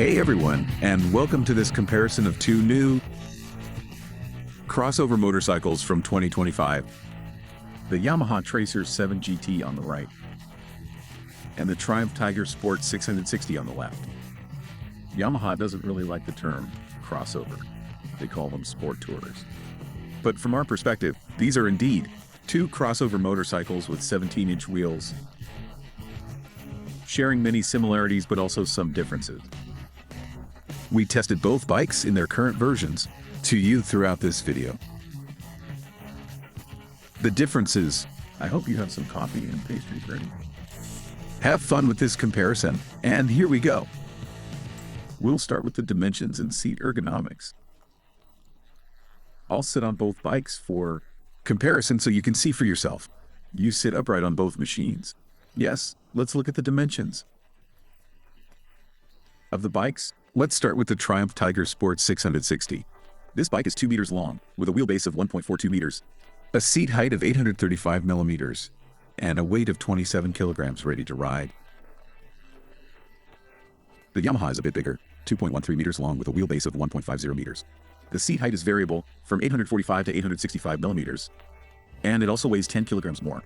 Hey everyone, and welcome to this comparison of two new crossover motorcycles from 2025. The Yamaha Tracer 7 GT on the right, and the Triumph Tiger Sport 660 on the left. Yamaha doesn't really like the term crossover. They call them sport tourers. But from our perspective, these are indeed two crossover motorcycles with 17-inch wheels, sharing many similarities but also some differences. We tested both bikes in their current versions to you throughout this video. The differences, I hope you have some coffee and pastries ready. Have fun with this comparison, and here we go. We'll start with the dimensions and seat ergonomics. I'll sit on both bikes for comparison so you can see for yourself. You sit upright on both machines. Yes, let's look at the dimensions of the bikes. Let's start with the Triumph Tiger Sport 660. This bike is 2 meters long, with a wheelbase of 1.42 meters, a seat height of 835 millimeters, and a weight of 27 kilograms ready to ride. The Yamaha is a bit bigger, 2.13 meters long with a wheelbase of 1.50 meters. The seat height is variable from 845 to 865 millimeters, and it also weighs 10 kilograms more,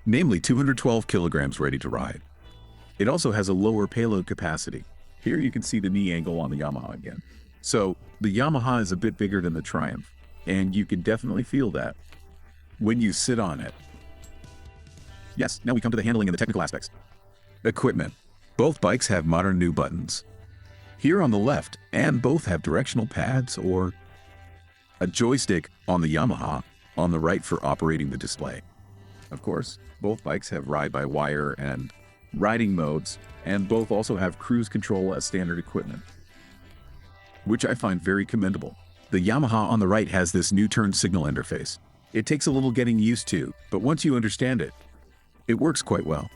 namely 212 kilograms ready to ride. It also has a lower payload capacity. Here you can see the knee angle on the Yamaha again. So the Yamaha is a bit bigger than the Triumph, and you can definitely feel that when you sit on it. Yes, now we come to the handling and the technical aspects. Equipment. Both bikes have modern new buttons here on the left, and both have directional pads or a joystick on the Yamaha on the right for operating the display. Of course, both bikes have ride-by-wire and riding modes, and both also have cruise control as standard equipment, which I find very commendable. The Yamaha on the right has this new turn signal interface. It takes a little getting used to, but once you understand it, it works quite well.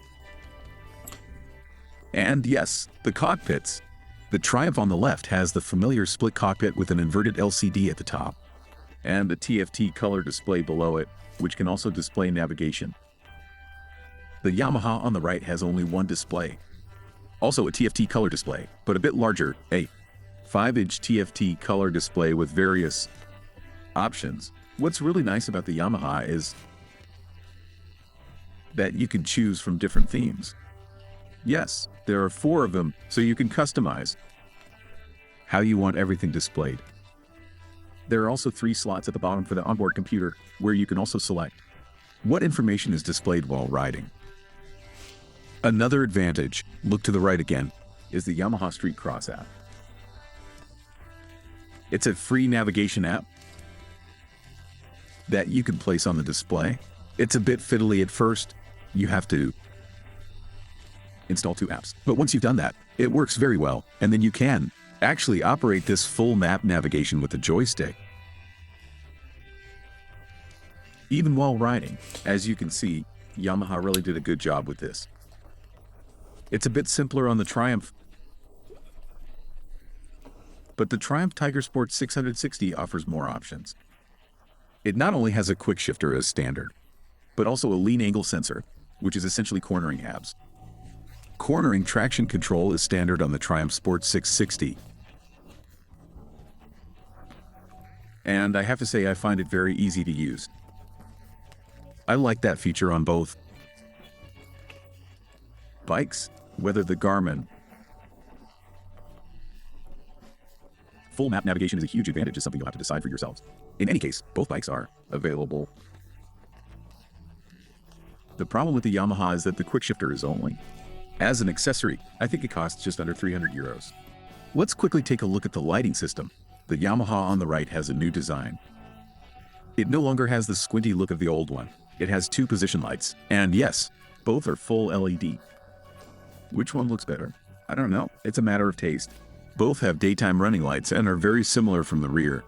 And yes, the cockpits. The Triumph on the left has the familiar split cockpit with an inverted LCD at the top, and the TFT color display below it, which can also display navigation. The Yamaha on the right has only one display, also a TFT color display, but a bit larger, a 5-inch TFT color display with various options. What's really nice about the Yamaha is that you can choose from different themes. Yes, there are 4 of them, so you can customize how you want everything displayed. There are also 3 slots at the bottom for the onboard computer, where you can also select what information is displayed while riding. Another advantage, look to the right again, is the Yamaha Street Cross app. It's a free navigation app that you can place on the display. It's a bit fiddly at first. You have to install 2 apps. But once you've done that, it works very well, and then you can actually operate this full map navigation with the joystick, even while riding. As you can see, Yamaha really did a good job with this. It's a bit simpler on the Triumph, but the Triumph Tiger Sport 660 offers more options. It not only has a quick shifter as standard, but also a lean angle sensor, which is essentially cornering halves. Cornering traction control is standard on the Triumph Sport 660. And I have to say, I find it very easy to use. I like that feature on both bikes, whether the Garmin. Full map navigation is a huge advantage, is something you'll have to decide for yourselves. In any case, both bikes are available. The problem with the Yamaha is that the quick shifter is only as an accessory. I think it costs just under 300 euros. Let's quickly take a look at the lighting system. The Yamaha on the right has a new design. It no longer has the squinty look of the old one. It has 2 position lights, and yes, both are full LED. Which one looks better? I don't know. It's a matter of taste. Both have daytime running lights and are very similar from the rear,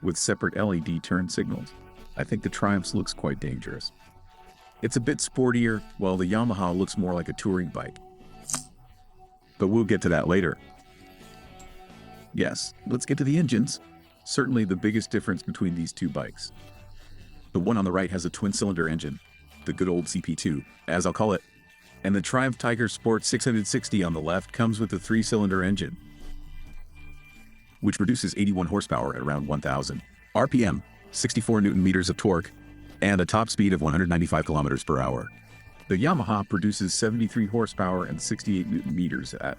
with separate LED turn signals. I think the Triumph's looks quite dangerous. It's a bit sportier, while the Yamaha looks more like a touring bike. But we'll get to that later. Yes, let's get to the engines. Certainly the biggest difference between these two bikes. The one on the right has a twin-cylinder engine, the good old CP2, as I'll call it. And the Triumph Tiger Sport 660 on the left comes with a 3-cylinder engine, which produces 81 horsepower at around 1,000 RPM, 64 Newton meters of torque, and a top speed of 195 kilometers per hour. The Yamaha produces 73 horsepower and 68 Newton meters at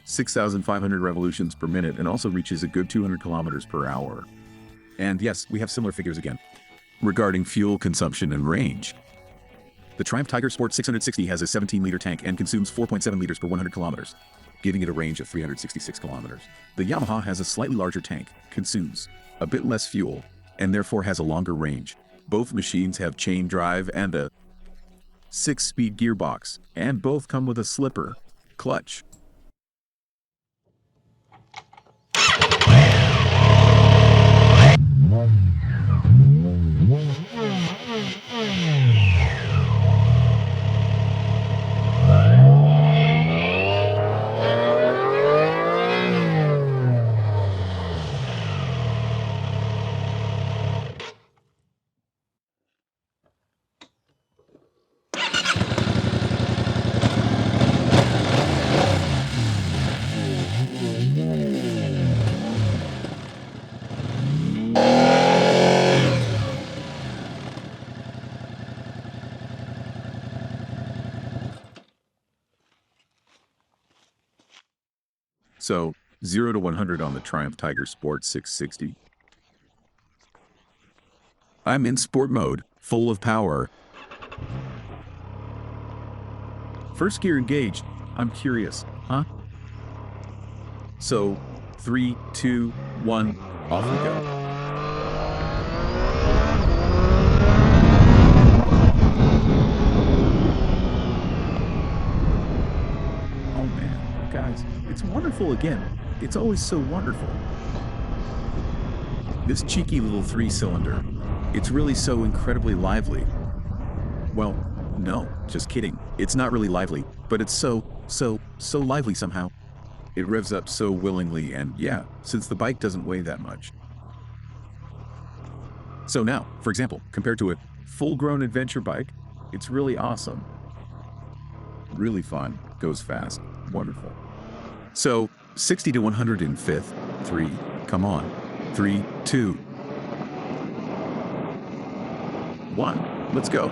6,500 revolutions per minute and also reaches a good 200 kilometers per hour. And yes, we have similar figures again. Regarding fuel consumption and range, the Triumph Tiger Sport 660 has a 17-liter tank and consumes 4.7 liters per 100 kilometers, giving it a range of 366 kilometers. The Yamaha has a slightly larger tank, consumes a bit less fuel, and therefore has a longer range. Both machines have chain drive and a 6-speed gearbox, and both come with a slipper clutch. So, 0 to 100 on the Triumph Tiger Sport 660. I'm in sport mode, full of power. First gear engaged. I'm curious, huh? So, 3, 2, 1, off we go. Oh man, guys, it's wonderful again. It's always so wonderful. This cheeky little 3-cylinder, it's really so incredibly lively. Well, no, just kidding. It's not really lively, but it's so lively somehow. It revs up so willingly, and yeah, since the bike doesn't weigh that much. So now, for example, compared to a full-grown adventure bike, it's really awesome. Really fun, goes fast, wonderful. So, 60 to 100 in fifth, 3, come on, 3, 2, 1, let's go.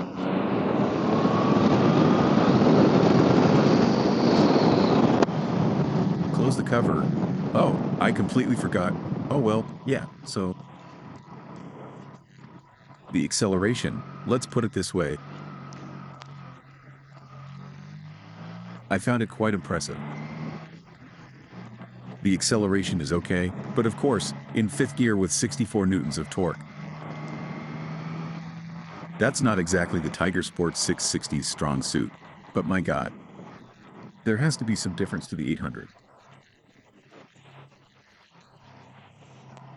Close the cover. Oh, I completely forgot. Oh well, yeah, so the acceleration, let's put it this way. I found it quite impressive. The acceleration is okay, but of course, in 5th gear with 64 newtons of torque. That's not exactly the Tiger Sport 660's strong suit, but my god, there has to be some difference to the 800.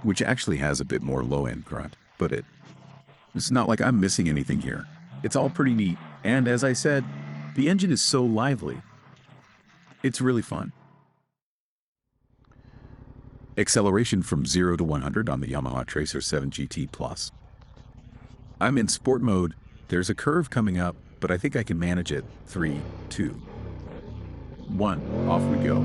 Which actually has a bit more low-end grunt, but it's not like I'm missing anything here. It's all pretty neat, and as I said, the engine is so lively. It's really fun. Acceleration from 0 to 100 on the Yamaha Tracer 7 GT Plus. I'm in sport mode. There's a curve coming up, but I think I can manage it. 3, 2, 1, off we go.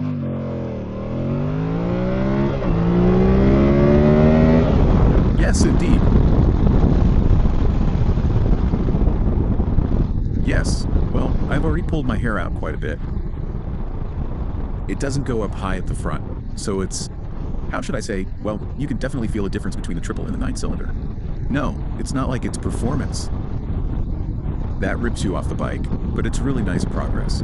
Yes, indeed. Yes, well, I've already pulled my hair out quite a bit. It doesn't go up high at the front, so it's, how should I say, well, you can definitely feel a difference between the triple and the 9-cylinder. No, it's not like it's performance. That rips you off the bike, but it's really nice progress.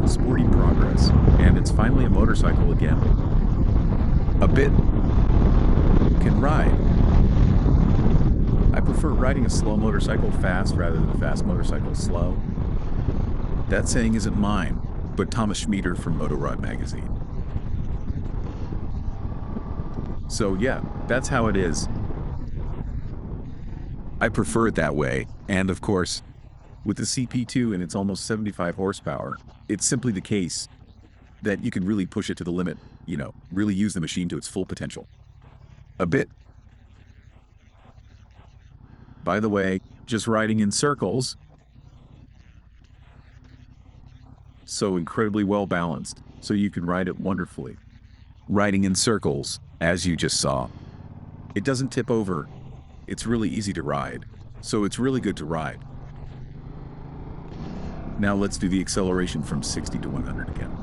Sporty progress, and it's finally a motorcycle again. A bit can ride. I prefer riding a slow motorcycle fast rather than a fast motorcycle slow. That saying isn't mine, but Thomas Schmieder from Motorrad magazine. So yeah, that's how it is. I prefer it that way, and of course, with the CP2 and its almost 75 horsepower, it's simply the case that you can really push it to the limit, you know, really use the machine to its full potential. A bit. By the way, just riding in circles. So incredibly well balanced, so you can ride it wonderfully. Riding in circles, as you just saw. It doesn't tip over. It's really easy to ride, so it's really good to ride. Now let's do the acceleration from 60 to 100 again.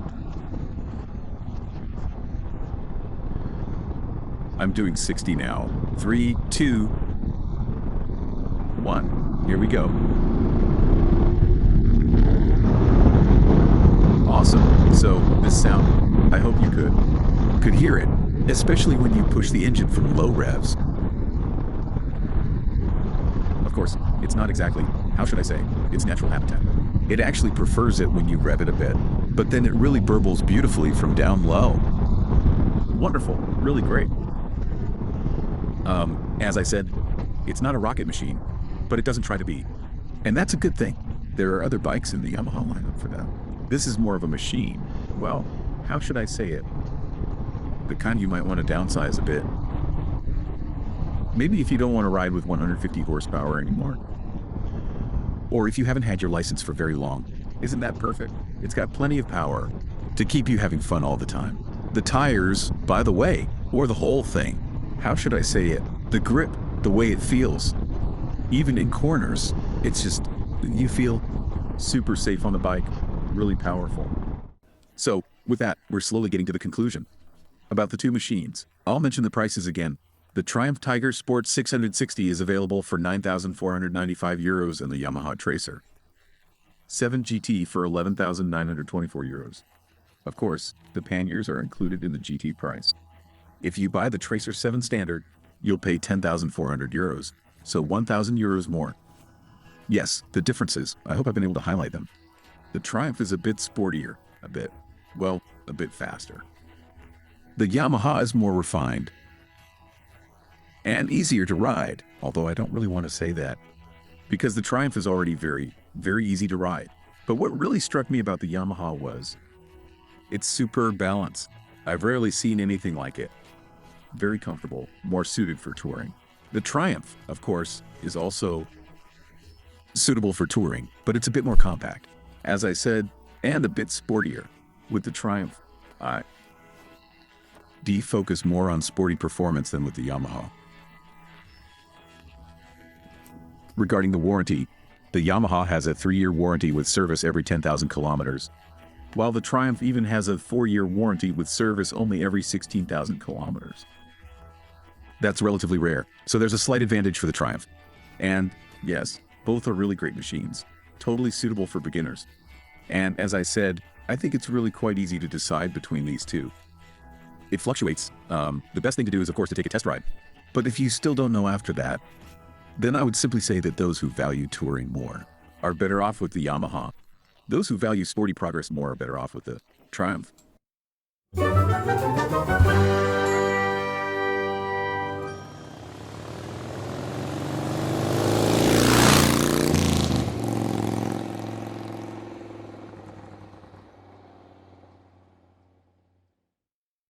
I'm doing 60 now. 3, 2, 1. Here we go. Awesome. So this sound, I hope you could hear it, especially when you push the engine from low revs. Of course, it's not exactly, how should I say, its natural habitat. It actually prefers it when you rev it a bit, but then it really burbles beautifully from down low. Wonderful, really great. As I said, it's not a rocket machine, but it doesn't try to be. And that's a good thing. There are other bikes in the Yamaha lineup for that. This is more of a machine. Well, how should I say it? The kind you might want to downsize a bit. Maybe if you don't want to ride with 150 horsepower anymore. Or if you haven't had your license for very long. Isn't that perfect? It's got plenty of power to keep you having fun all the time. The tires, by the way, or the whole thing. How should I say it? The grip, the way it feels. Even in corners, it's just, you feel super safe on the bike, really powerful. So, with that, we're slowly getting to the conclusion. About the two machines, I'll mention the prices again. The Triumph Tiger Sport 660 is available for €9,495 and the Yamaha Tracer 7 GT for €11,924. Of course, the panniers are included in the GT price. If you buy the Tracer 7 Standard, you'll pay €10,400, so €1,000 more. Yes, the differences, I hope I've been able to highlight them. The Triumph is a bit sportier, a bit faster. The Yamaha is more refined and easier to ride, although I don't really want to say that, because the Triumph is already very, very easy to ride. But what really struck me about the Yamaha was its superb balance. I've rarely seen anything like it. Very comfortable, more suited for touring. The Triumph, of course, is also suitable for touring, but it's a bit more compact, as I said, and a bit sportier. With the Triumph, I focus more on sporty performance than with the Yamaha. Regarding the warranty, the Yamaha has a 3-year warranty with service every 10,000 kilometers, while the Triumph even has a 4-year warranty with service only every 16,000 kilometers. That's relatively rare, so there's a slight advantage for the Triumph. And yes, both are really great machines, totally suitable for beginners. And as I said, I think it's really quite easy to decide between these two. It fluctuates. The best thing to do is, of course, to take a test ride. But if you still don't know after that, then I would simply say that those who value touring more are better off with the Yamaha. Those who value sporty progress more are better off with the Triumph.